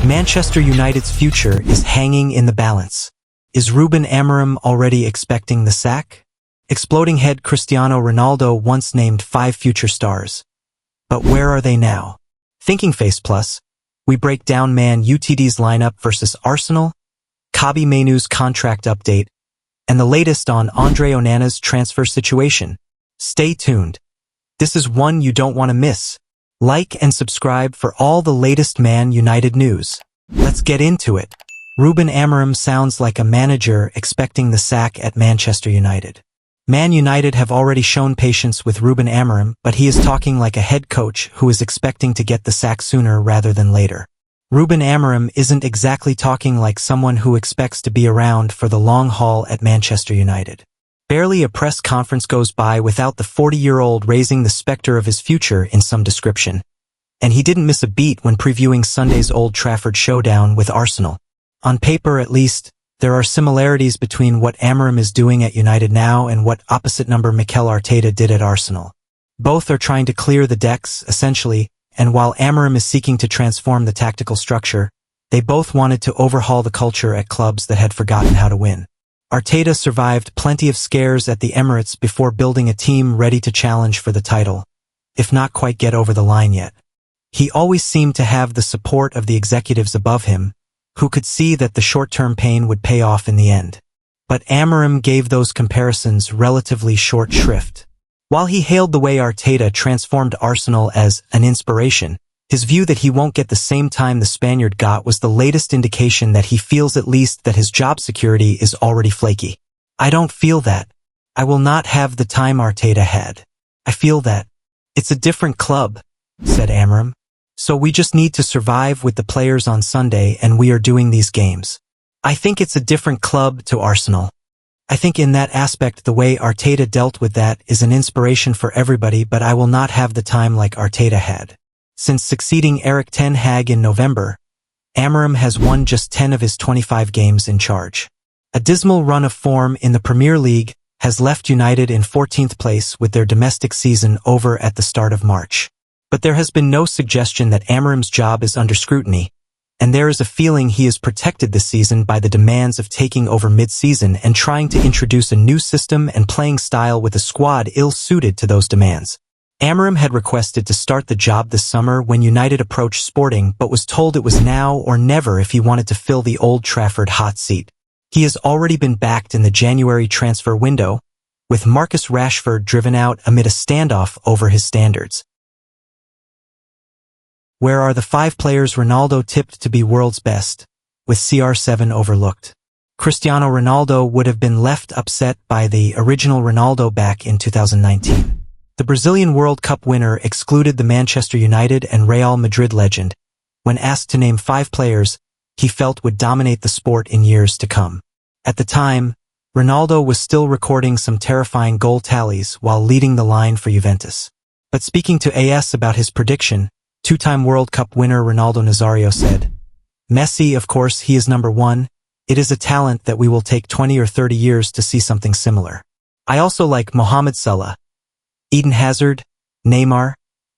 Manchester United's future is hanging in the balance. Is Ruben Amorim already expecting the sack? Exploding head Cristiano Ronaldo once named 5 future stars. But where are they now? Thinking Face Plus, we break down Man Utd's lineup versus Arsenal, Kobbie Mainoo's contract update, and the latest on Andre Onana's transfer situation. Stay tuned. This is one you don't want to miss. Like and subscribe for all the latest Man United news. Let's get into it. Ruben Amorim sounds like a manager expecting the sack at Manchester United. Man United have already shown patience with Ruben Amorim, but he is talking like a head coach who is expecting to get the sack sooner rather than later. Ruben Amorim isn't exactly talking like someone who expects to be around for the long haul at Manchester United. Barely a press conference goes by without the 40-year-old raising the specter of his future in some description. And he didn't miss a beat when previewing Sunday's Old Trafford showdown with Arsenal. On paper, at least, there are similarities between what Amorim is doing at United now and what opposite number Mikel Arteta did at Arsenal. Both are trying to clear the decks, essentially, and while Amorim is seeking to transform the tactical structure, they both wanted to overhaul the culture at clubs that had forgotten how to win. Arteta survived plenty of scares at the Emirates before building a team ready to challenge for the title, if not quite get over the line yet. He always seemed to have the support of the executives above him, who could see that the short-term pain would pay off in the end. But Amorim gave those comparisons relatively short shrift. While he hailed the way Arteta transformed Arsenal as an inspiration, his view that he won't get the same time the Spaniard got was the latest indication that he feels at least that his job security is already flaky. I don't feel that. I will not have the time Arteta had. I feel that. It's a different club, said Amorim. So we just need to survive with the players on Sunday and we are doing these games. I think it's a different club to Arsenal. I think in that aspect the way Arteta dealt with that is an inspiration for everybody, but I will not have the time like Arteta had. Since succeeding Erik ten Hag in November, Amorim has won just 10 of his 25 games in charge. A dismal run of form in the Premier League has left United in 14th place with their domestic season over at the start of March. But there has been no suggestion that Amorim's job is under scrutiny, and there is a feeling he is protected this season by the demands of taking over mid-season and trying to introduce a new system and playing style with a squad ill-suited to those demands. Amorim had requested to start the job this summer when United approached Sporting, but was told it was now or never if he wanted to fill the Old Trafford hot seat. He has already been backed in the January transfer window, with Marcus Rashford driven out amid a standoff over his standards. Where are the 5 players Ronaldo tipped to be world's best, with CR7 overlooked? Cristiano Ronaldo would have been left upset by the original Ronaldo back in 2019. The Brazilian World Cup winner excluded the Manchester United and Real Madrid legend. When asked to name 5 players he felt would dominate the sport in years to come. At the time, Ronaldo was still recording some terrifying goal tallies while leading the line for Juventus. But speaking to AS about his prediction, 2-time World Cup winner Ronaldo Nazario said, "Messi, of course, he is number 1. It is a talent that we will take 20 or 30 years to see something similar. I also like Mohamed Salah, Eden Hazard, Neymar.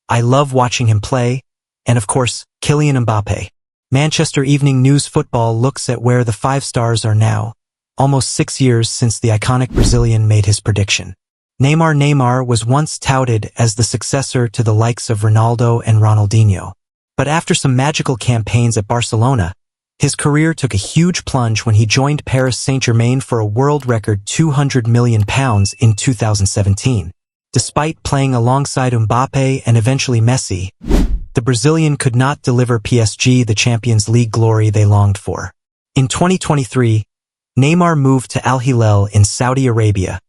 I love watching him play, and of course, Kylian Mbappe." Manchester Evening News Football looks at where the 5 stars are now, almost 6 years since the iconic Brazilian made his prediction. Neymar was once touted as the successor to the likes of Ronaldo and Ronaldinho. But after some magical campaigns at Barcelona, his career took a huge plunge when he joined Paris Saint-Germain for a world record £200 million in 2017. Despite playing alongside Mbappe and eventually Messi, the Brazilian could not deliver PSG the Champions League glory they longed for. In 2023, Neymar moved to Al Hilal in Saudi Arabia,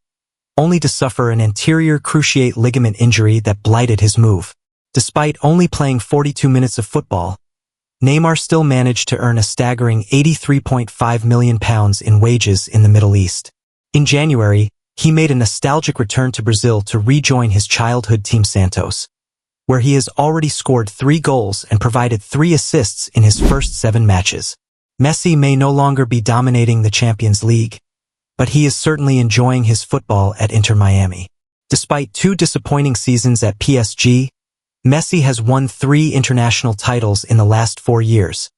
only to suffer an anterior cruciate ligament injury that blighted his move. Despite only playing 42 minutes of football, Neymar still managed to earn a staggering £83.5 million in wages in the Middle East. In January, he made a nostalgic return to Brazil to rejoin his childhood team Santos, where he has already scored 3 goals and provided 3 assists in his first 7 matches. Messi may no longer be dominating the Champions League, but he is certainly enjoying his football at Inter Miami. Despite 2 disappointing seasons at PSG, Messi has won 3 international titles in the last 4 years,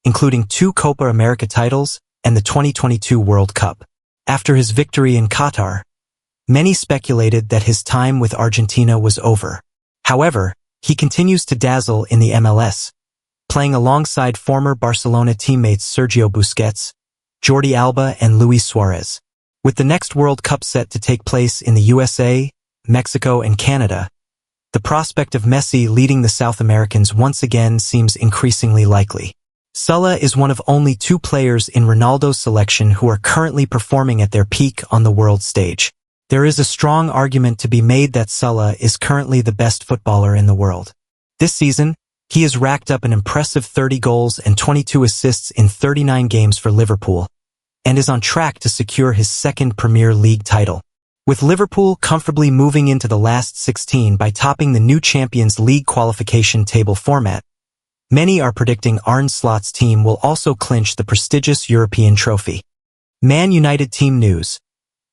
including 2 Copa America titles and the 2022 World Cup. After his victory in Qatar, many speculated that his time with Argentina was over. However, he continues to dazzle in the MLS, playing alongside former Barcelona teammates Sergio Busquets, Jordi Alba and Luis Suarez. With the next World Cup set to take place in the USA, Mexico and Canada, the prospect of Messi leading the South Americans once again seems increasingly likely. Sulla is one of only 2 players in Ronaldo's selection who are currently performing at their peak on the world stage. There is a strong argument to be made that Sulla is currently the best footballer in the world. This season, he has racked up an impressive 30 goals and 22 assists in 39 games for Liverpool, and is on track to secure his 2nd Premier League title. With Liverpool comfortably moving into the last 16 by topping the new Champions League qualification table format, many are predicting Arne Slot's team will also clinch the prestigious European trophy. Man United team news.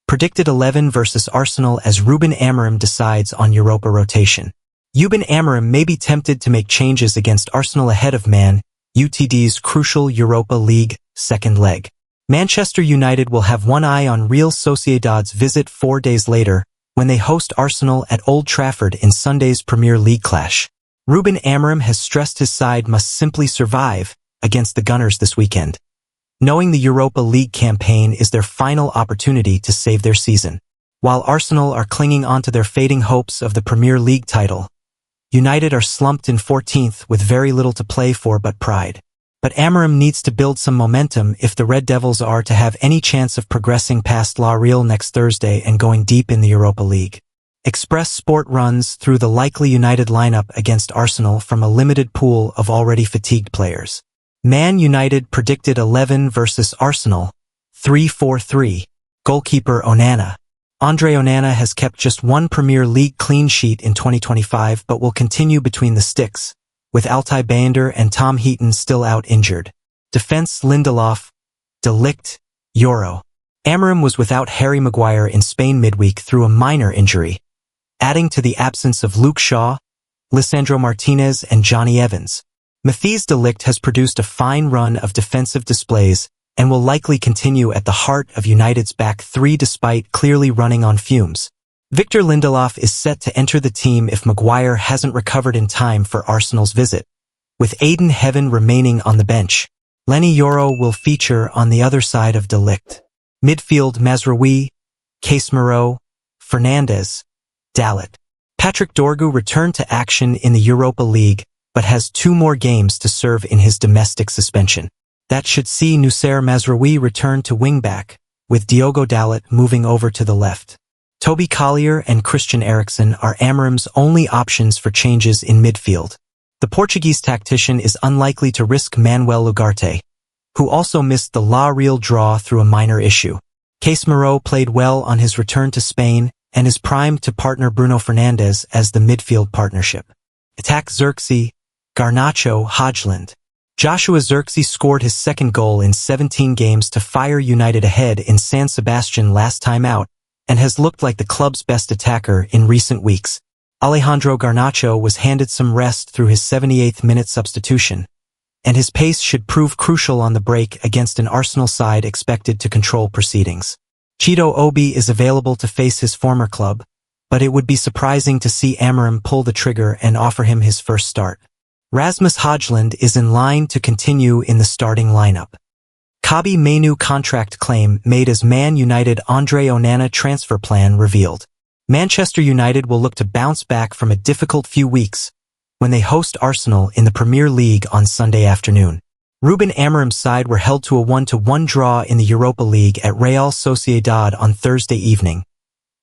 Predicted 11 versus Arsenal as Ruben Amorim decides on Europa rotation. Ruben Amorim may be tempted to make changes against Arsenal ahead of Man Utd's crucial Europa League second leg. Manchester United will have one eye on Real Sociedad's visit 4 days later when they host Arsenal at Old Trafford in Sunday's Premier League clash. Ruben Amorim has stressed his side must simply survive against the Gunners this weekend, knowing the Europa League campaign is their final opportunity to save their season. While Arsenal are clinging onto their fading hopes of the Premier League title, United are slumped in 14th with very little to play for but pride. But Amorim needs to build some momentum if the Red Devils are to have any chance of progressing past La Real next Thursday and going deep in the Europa League. Express Sport runs through the likely United lineup against Arsenal from a limited pool of already fatigued players. Man United predicted 11 versus Arsenal, 3-4-3. Goalkeeper Onana. Andre Onana has kept just 1 Premier League clean sheet in 2025 but will continue between the sticks, with Altay Baynder and Tom Heaton still out injured. Defense Lindelof, De Ligt, Euro. Amorim was without Harry Maguire in Spain midweek through a minor injury, adding to the absence of Luke Shaw, Lisandro Martinez and Johnny Evans. Matthijs de Ligt has produced a fine run of defensive displays and will likely continue at the heart of United's back 3 despite clearly running on fumes. Victor Lindelof is set to enter the team if Maguire hasn't recovered in time for Arsenal's visit, with Aiden Heaven remaining on the bench. Lenny Yoro will feature on the other side of de Ligt. Midfield Mazraoui, Casemiro, Fernandes, Dalot. Patrick Dorgu returned to action in the Europa League, but has 2 more games to serve in his domestic suspension. That should see Noussair Mazraoui return to wingback, with Diogo Dalot moving over to the left. Toby Collier and Christian Eriksen are Amorim's only options for changes in midfield. The Portuguese tactician is unlikely to risk Manuel Ugarte, who also missed the La Real draw through a minor issue. Casemiro played well on his return to Spain and is primed to partner Bruno Fernandes as the midfield partnership. Attack Xerxes, Garnacho, Hodgland. Joshua Xerxes scored his 2nd goal in 17 games to fire United ahead in San Sebastian last time out, and has looked like the club's best attacker in recent weeks. Alejandro Garnacho was handed some rest through his 78th minute substitution, and his pace should prove crucial on the break against an Arsenal side expected to control proceedings. Cheeto Obi is available to face his former club, but it would be surprising to see Amorim pull the trigger and offer him his first start. Rasmus Højlund is in line to continue in the starting lineup. Kobbie Mainoo contract claim made as Man United Andre Onana transfer plan revealed. Manchester United will look to bounce back from a difficult few weeks when they host Arsenal in the Premier League on Sunday afternoon. Ruben Amorim's side were held to a 1-1 draw in the Europa League at Real Sociedad on Thursday evening,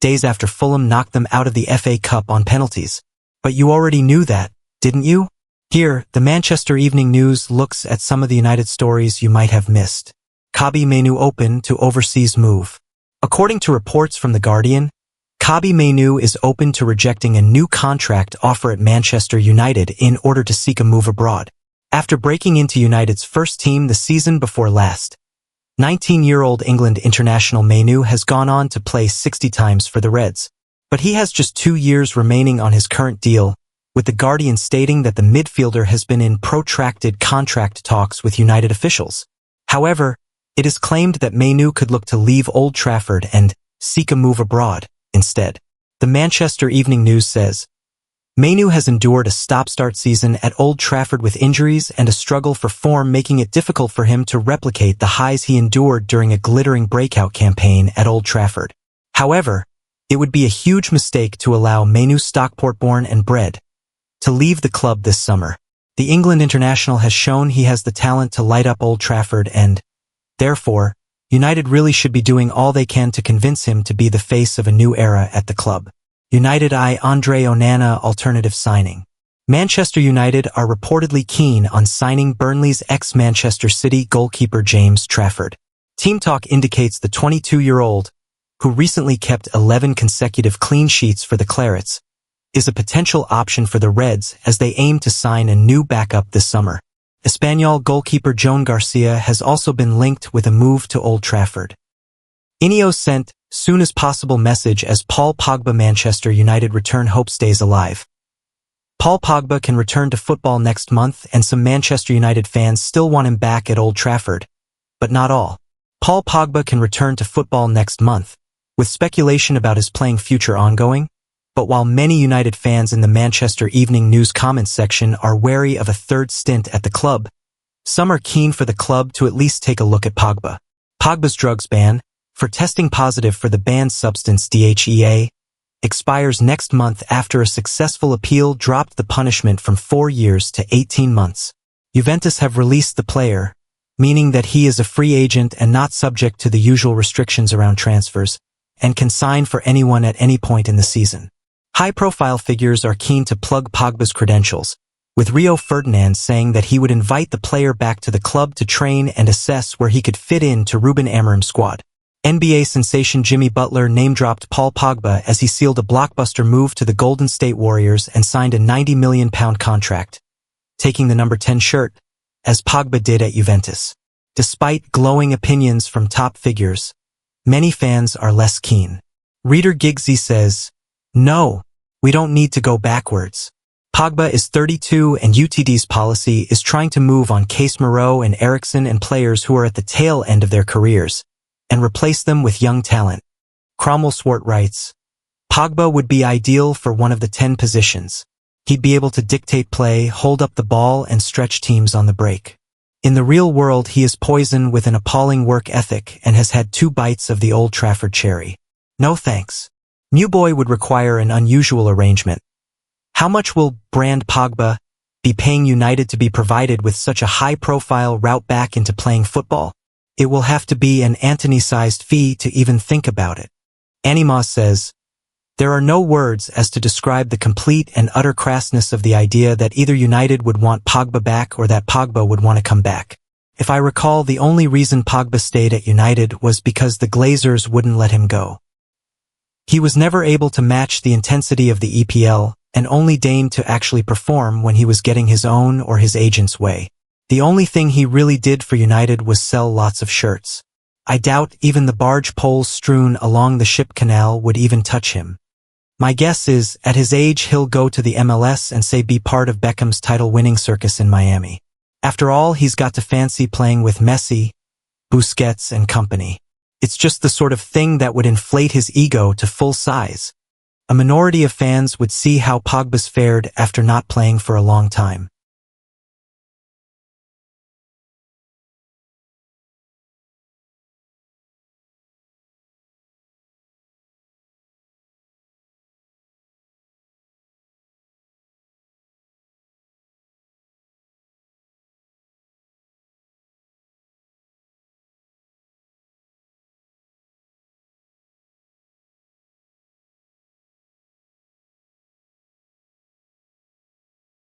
days after Fulham knocked them out of the FA Cup on penalties. But you already knew that, didn't you? Here, the Manchester Evening News looks at some of the United stories you might have missed. Kobbie Mainoo open to overseas move. According to reports from The Guardian, Kobbie Mainoo is open to rejecting a new contract offer at Manchester United in order to seek a move abroad. After breaking into United's first team the season before last, 19-year-old England international Mainoo has gone on to play 60 times for the Reds. But he has just 2 years remaining on his current deal, with The Guardian stating that the midfielder has been in protracted contract talks with United officials. However, it is claimed that Mainoo could look to leave Old Trafford and seek a move abroad instead. The Manchester Evening News says, Mainoo has endured a stop-start season at Old Trafford with injuries and a struggle for form, making it difficult for him to replicate the highs he endured during a glittering breakout campaign at Old Trafford. However, it would be a huge mistake to allow Mainoo, Stockport-born and bred, to leave the club this summer. The England international has shown he has the talent to light up Old Trafford and, therefore, United really should be doing all they can to convince him to be the face of a new era at the club. United Andre Onana alternative signing. Manchester United are reportedly keen on signing Burnley's ex-Manchester City goalkeeper James Trafford. Team talk indicates the 22-year-old, who recently kept 11 consecutive clean sheets for the Clarets, is a potential option for the Reds as they aim to sign a new backup this summer. Espanyol goalkeeper Joan Garcia has also been linked with a move to Old Trafford. INEOS sent soon as possible message as Paul Pogba Manchester United return hope stays alive. Paul Pogba can return to football next month and some Manchester United fans still want him back at Old Trafford. But not all. Paul Pogba can return to football next month, with speculation about his playing future ongoing. But while many United fans in the Manchester Evening News comments section are wary of a third stint at the club, some are keen for the club to at least take a look at Pogba. Pogba's drugs ban, for testing positive for the banned substance DHEA, expires next month after a successful appeal dropped the punishment from 4 years to 18 months. Juventus have released the player, meaning that he is a free agent and not subject to the usual restrictions around transfers, and can sign for anyone at any point in the season. High-profile figures are keen to plug Pogba's credentials, with Rio Ferdinand saying that he would invite the player back to the club to train and assess where he could fit in to Ruben Amorim's squad. NBA sensation Jimmy Butler name-dropped Paul Pogba as he sealed a blockbuster move to the Golden State Warriors and signed a £90 million contract, taking the number 10 shirt, as Pogba did at Juventus. Despite glowing opinions from top figures, many fans are less keen. Reader Giggsy says, "No, we don't need to go backwards. Pogba is 32 and UTD's policy is trying to move on Case Moreau and Eriksson and players who are at the tail end of their careers, and replace them with young talent." Cromwell Swart writes, Pogba would be ideal for one of the 10 positions. He'd be able to dictate play, hold up the ball, and stretch teams on the break. In the real world, he is poison with an appalling work ethic and has had 2 bites of the Old Trafford cherry. No thanks. Newboy would require an unusual arrangement. How much will brand Pogba be paying United to be provided with such a high-profile route back into playing football? It will have to be an Antony-sized fee to even think about it. INEOS says, there are no words as to describe the complete and utter crassness of the idea that either United would want Pogba back or that Pogba would want to come back. If I recall, the only reason Pogba stayed at United was because the Glazers wouldn't let him go. He was never able to match the intensity of the EPL and only deigned to actually perform when he was getting his own or his agent's way. The only thing he really did for United was sell lots of shirts. I doubt even the barge poles strewn along the ship canal would even touch him. My guess is, at his age he'll go to the MLS and say be part of Beckham's title-winning circus in Miami. After all, he's got to fancy playing with Messi, Busquets, and company. It's just the sort of thing that would inflate his ego to full size. A minority of fans would see how Pogba's fared after not playing for a long time.